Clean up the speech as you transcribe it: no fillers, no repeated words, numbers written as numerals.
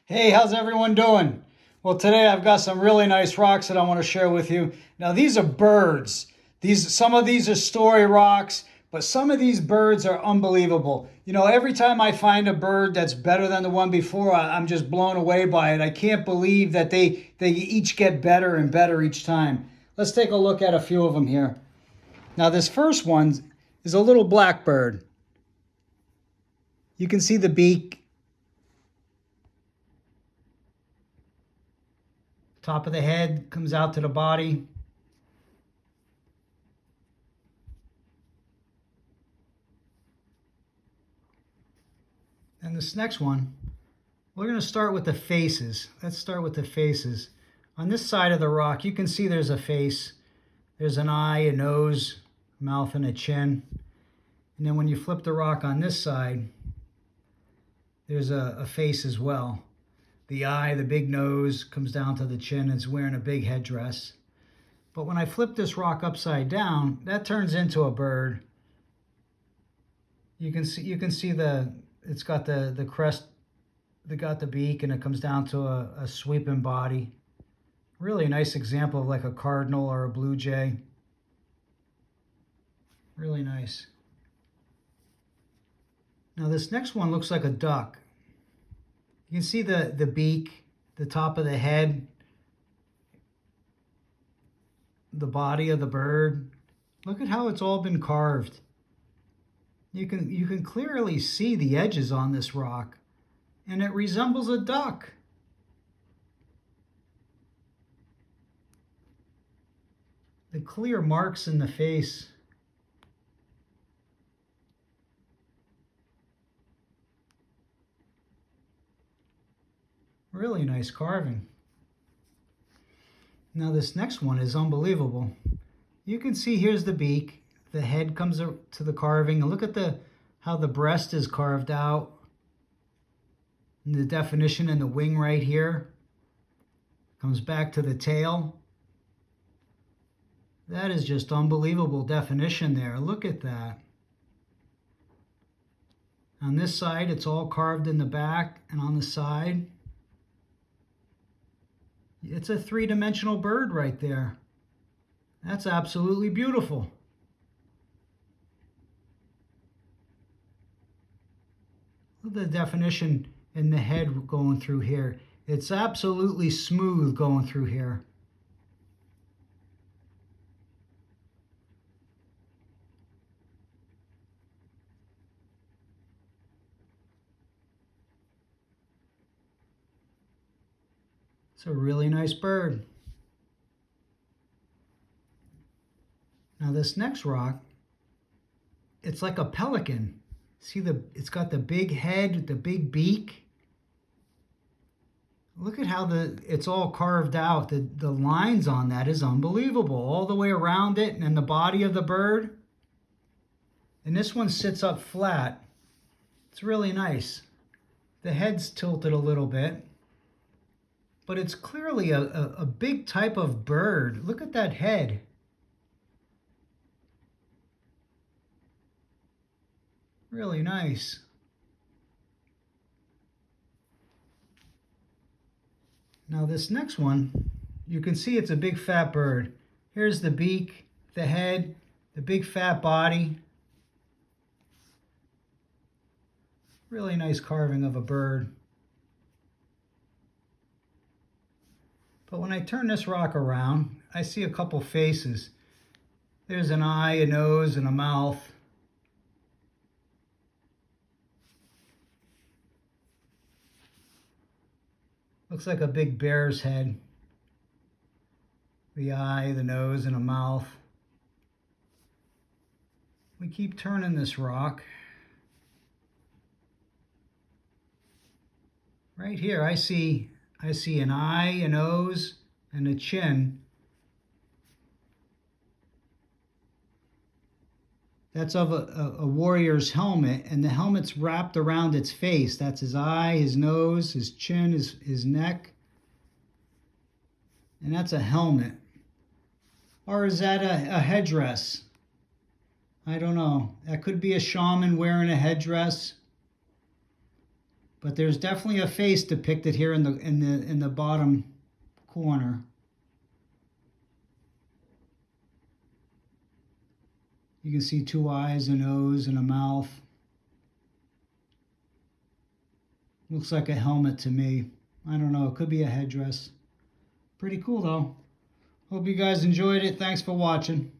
Hey, how's everyone doing? Well, today I've got some really nice rocks that I want to share with you. Now, these are birds. Some of these are story rocks, but some of these birds are unbelievable. Every time I find a bird that's better than the one before, I'm just blown away by it. I can't believe that they each get better and better each time. Let's take a look at a few of them here. Now, this first one is a little blackbird. You can see the beak. Top of the head comes out to the body. And this next one, we're going to start with the faces. Let's start with the faces. On this side of the rock, you can see there's a face. There's an eye, a nose, mouth, and a chin. And then when you flip the rock on this side, there's a face as well. The eye, the big nose, comes down to the chin and is wearing a big headdress. But when I flip this rock upside down, that turns into a bird. You can see it's got the crest, they got the beak, and it comes down to a sweeping body. Really a nice example of like a cardinal or a blue jay. Really nice. Now this next one looks like a duck. You can see the beak, the top of the head, the body of the bird. Look at how it's all been carved. You can clearly see the edges on this rock, and it resembles a duck. The clear marks in the face. Really nice carving. Now this next one is unbelievable. You can see here's the beak. The head comes to the carving. And look at how the breast is carved out. And the definition in the wing right here. Comes back to the tail. That is just unbelievable definition there. Look at that. On this side, it's all carved in the back, and on the side, it's a three-dimensional bird right there. That's absolutely beautiful. Look at the definition in the head going through here. It's absolutely smooth going through here. It's a really nice bird. Now this next rock, it's like a pelican. See, it's got the big head, the big beak. Look at how it's all carved out. The lines on that is unbelievable. All the way around it and the body of the bird. And this one sits up flat. It's really nice. The head's tilted a little bit. But it's clearly a big type of bird. Look at that head. Really nice. Now this next one, you can see it's a big fat bird. Here's the beak, the head, the big fat body. Really nice carving of a bird. But when I turn this rock around, I see a couple faces. There's an eye, a nose, and a mouth. Looks like a big bear's head. The eye, the nose, and a mouth. We keep turning this rock. Right here, I see an eye, a nose, and a chin. That's of a warrior's helmet, and the helmet's wrapped around its face. That's his eye, his nose, his chin, his neck. And that's a helmet. Or is that a headdress? I don't know. That could be a shaman wearing a headdress. but there's definitely a face depicted here in the bottom corner. You can see two eyes, a nose, and a mouth. Looks like a helmet to me. I don't know, it could be a headdress. Pretty cool though. Hope you guys enjoyed it. Thanks for watching.